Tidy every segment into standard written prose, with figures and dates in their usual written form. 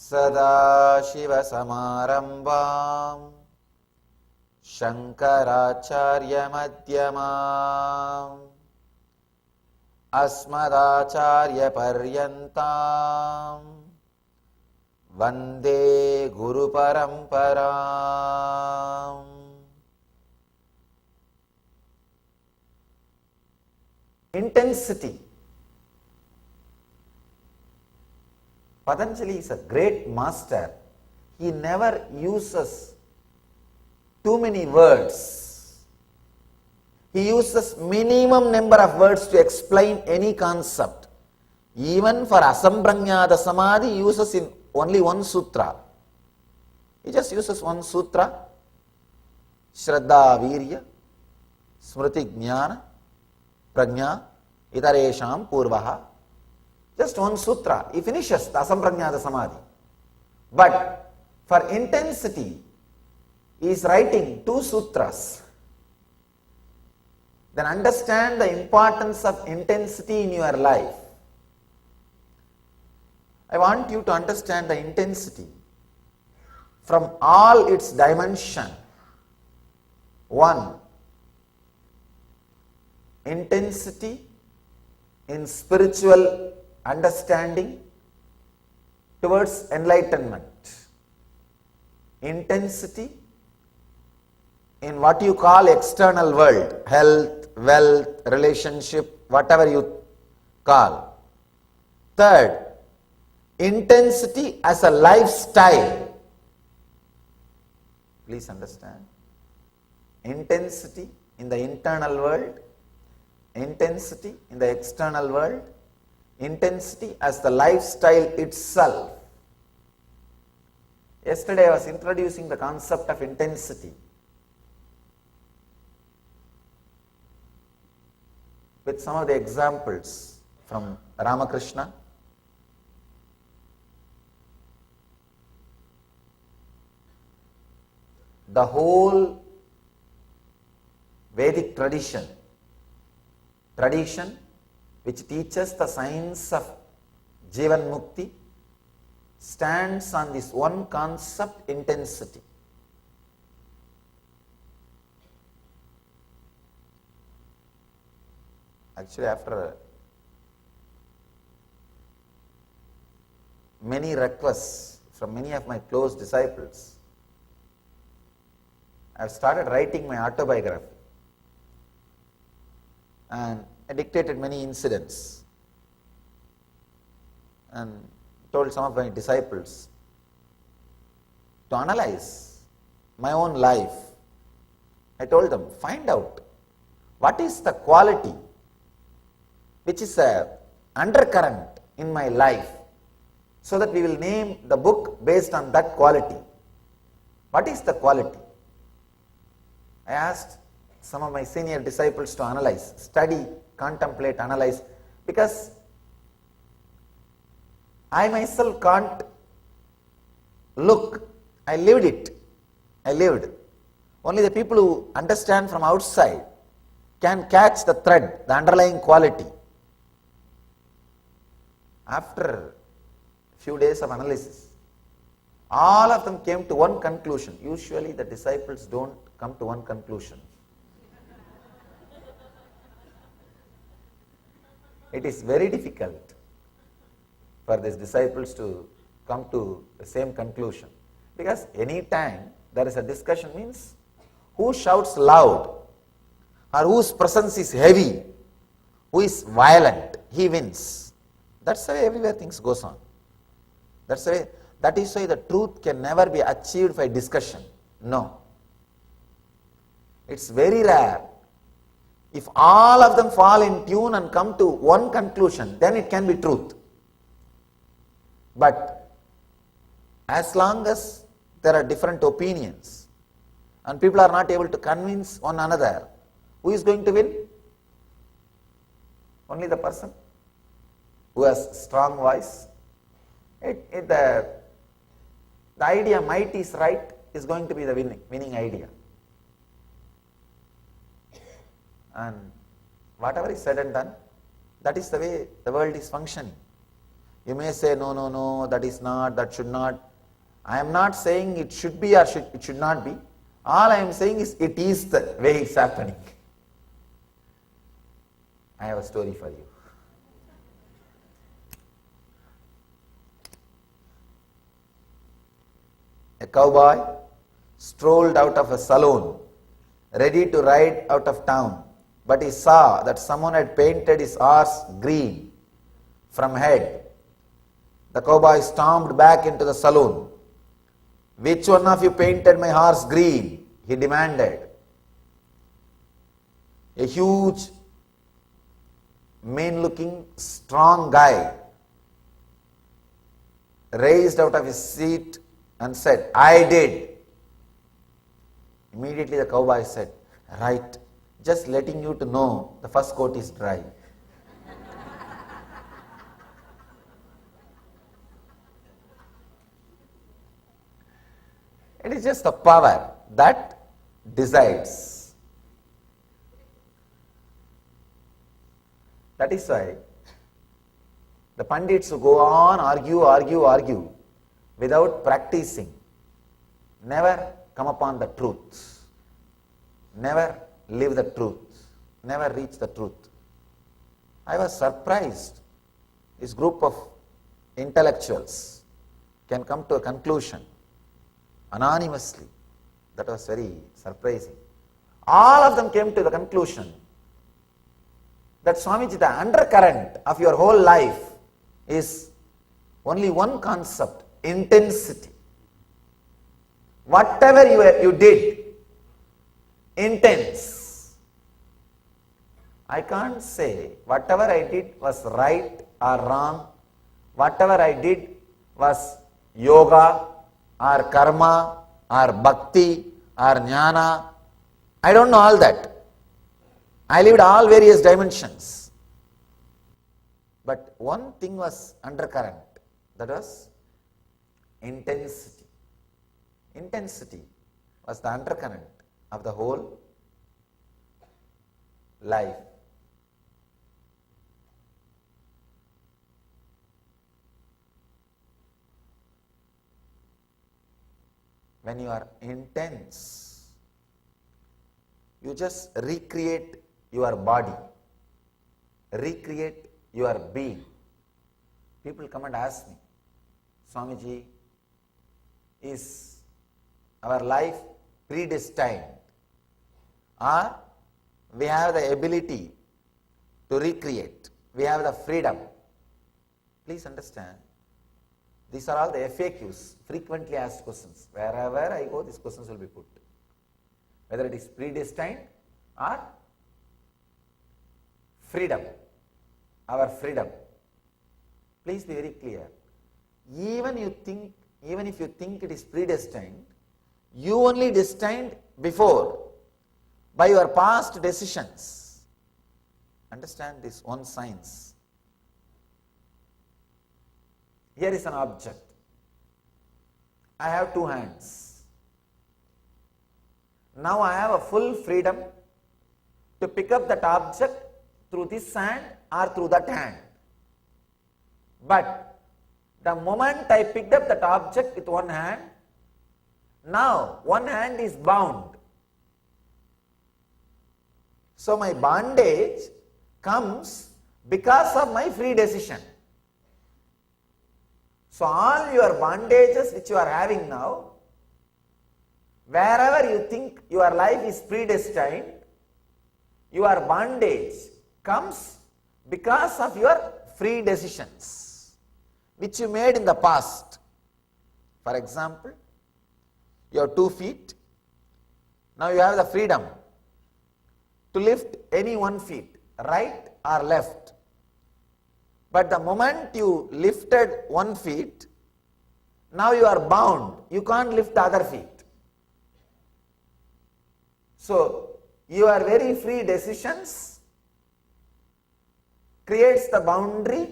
सदाशिवसमारम्भाम् शङ्कराचार्यमध्यमाम् अस्मदाचार्यपर्यन्ताम् वन्दे गुरुपरम्पराम्. Intensity. Patanjali is a great master. He never uses too many words. He uses minimum number of words to explain any concept. Even for Asamprajñāta Samadhi, he uses in only one sutra. He just uses one sutra. Shraddha Virya, Smriti Jnana, Prajñā, Itaresham Purvaha. Just one sutra. He finishes the Asamprajñāta Samadhi. But for intensity, he is writing two sutras. Then understand the importance of intensity in your life. I want you to understand the intensity from all its dimension. One, intensity in spiritual understanding towards enlightenment. Intensity in what you call external world, health, wealth, relationship, whatever you call. Third, intensity as a lifestyle. Please understand. Intensity in the internal world, intensity in the external world, intensity as the lifestyle itself. Yesterday I was introducing the concept of intensity with some of the examples from Ramakrishna. The whole Vedic tradition which teaches the science of Jivan Mukti stands on this one concept, intensity. Actually, after many requests from many of my close disciples, I have started writing my autobiography, and I dictated many incidents and told some of my disciples to analyze my own life. I told them, find out what is the quality which is a undercurrent in my life, so that we will name the book based on that quality. What is the quality? I asked some of my senior disciples to analyze, study, contemplate, analyze, because I myself can't look. I lived it. Only the people who understand from outside can catch the thread, the underlying quality. After a few days of analysis, all of them came to one conclusion. Usually the disciples don't come to one conclusion. It is very difficult for these disciples to come to the same conclusion, because any time there is a discussion, means who shouts loud or whose presence is heavy, who is violent, he wins. That's the way everywhere things goes on. That is why the truth can never be achieved by discussion. No. It's very rare. If all of them fall in tune and come to one conclusion, then it can be truth. But as long as there are different opinions and people are not able to convince one another, who is going to win? Only the person who has strong voice. The idea might is right is going to be the winning idea. And whatever is said and done, that is the way the world is functioning. You may say, no, no, no, that is not, that should not. I am not saying it should be or it should not be. All I am saying is it is the way it's happening. I have a story for you. A cowboy strolled out of a saloon, ready to ride out of town, but he saw that someone had painted his horse green from head. The cowboy stormed back into the saloon. Which one of you painted my horse green? He demanded. A huge, mean-looking, strong guy raised out of his seat and said, I did. Immediately the cowboy said, right, just letting you to know the first coat is dry. It is just the power that decides. That is why the Pandits who go on argue without practicing never come upon the truth, never live the truth, never reach the truth. I was surprised this group of intellectuals can come to a conclusion anonymously. That was very surprising. All of them came to the conclusion that Swamiji, the undercurrent of your whole life is only one concept, intensity. Whatever you did, intense. I can't say whatever I did was right or wrong, whatever I did was yoga or karma or bhakti or jnana. I don't know all that. I lived all various dimensions. But one thing was undercurrent, that was intensity. Intensity was the undercurrent of the whole life. When you are intense, you just recreate your body, recreate your being. People come and ask me, Swamiji, is our life predestined, or we have the ability to recreate, we have the freedom? Please understand, these are all the FAQs, frequently asked questions. Wherever I go, these questions will be put. Whether it is predestined or freedom, our freedom. Please be very clear. Even if you think it is predestined, you only destined before by your past decisions. Understand this one science. Here is an object. I have two hands. Now I have a full freedom to pick up that object through this hand or through that hand. But the moment I picked up that object with one hand, now one hand is bound. So my bondage comes because of my free decision. So all your bondages which you are having now, wherever you think your life is predestined, your bondage comes because of your free decisions which you made in the past. For example, you have 2 feet. Now you have the freedom to lift any 1 feet, right or left. But the moment you lifted 1 feet, now you are bound. You can't lift the other feet. So your very free decisions creates the boundary,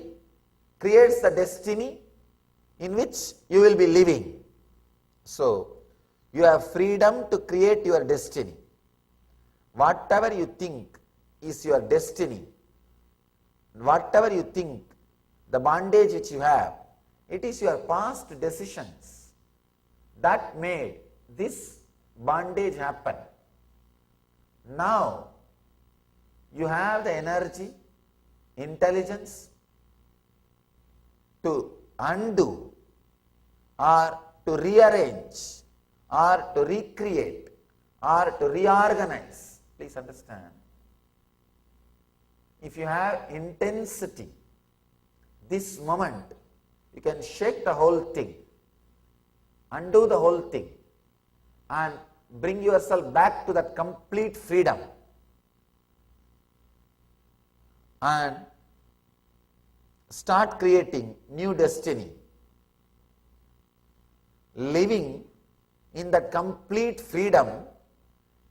creates the destiny in which you will be living. So you have freedom to create your destiny. Whatever you think is your destiny, whatever you think the bondage which you have, it is your past decisions that made this bondage happen. Now, you have the energy, intelligence to undo or to rearrange or to recreate or to reorganize. Please understand. If you have intensity, this moment, you can shake the whole thing, undo the whole thing, and bring yourself back to that complete freedom. And start creating new destiny. Living in that complete freedom,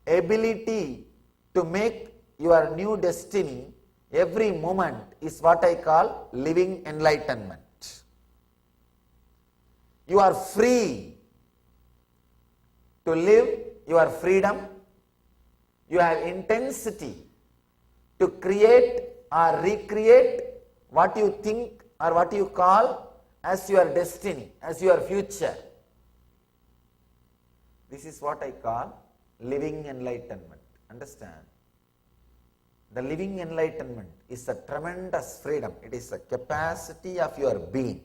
ability to make your new destiny every moment is what I call living enlightenment. You are free to live your freedom. You have intensity to create or recreate what you think or what you call as your destiny, as your future. This is what I call living enlightenment. Understand? The living enlightenment is a tremendous freedom. It is a capacity of your being,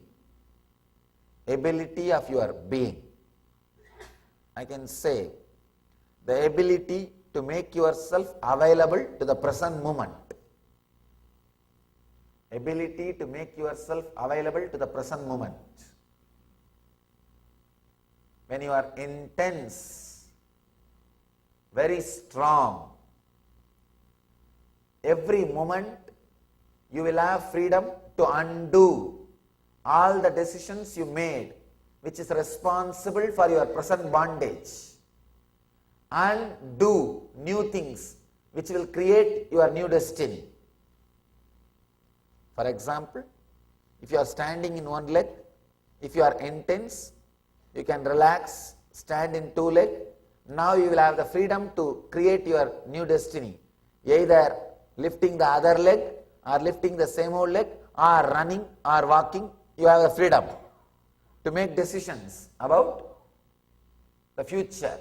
ability of your being. I can say the ability to make yourself available to the present moment. Ability to make yourself available to the present moment. When you are intense, very strong, every moment you will have freedom to undo all the decisions you made which is responsible for your present bondage and do new things which will create your new destiny. For example, if you are standing in one leg, if you are intense, you can relax, stand in two legs. Now you will have the freedom to create your new destiny, either lifting the other leg or lifting the same old leg or running or walking. You have the freedom to make decisions about the future.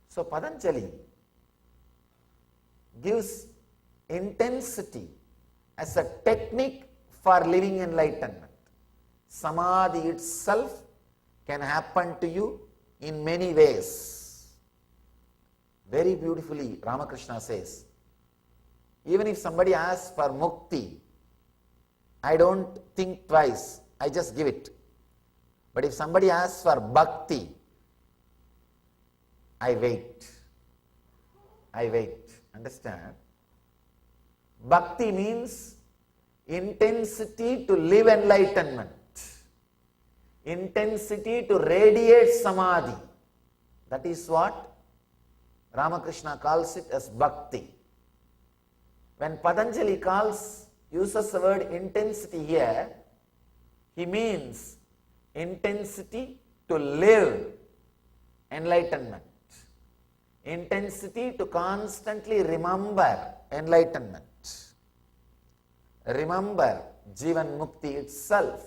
So Patanjali gives intensity as a technique for living enlightenment. Samadhi itself can happen to you in many ways. Very beautifully Ramakrishna says, even if somebody asks for mukti, I don't think twice, I just give it. But if somebody asks for bhakti, I wait. I wait. Understand? Bhakti means intensity to live enlightenment, intensity to radiate samadhi. That is what Ramakrishna calls it as bhakti. When Patanjali uses the word intensity here, he means intensity to live enlightenment, intensity to constantly remember enlightenment, remember Jivan Mukti itself.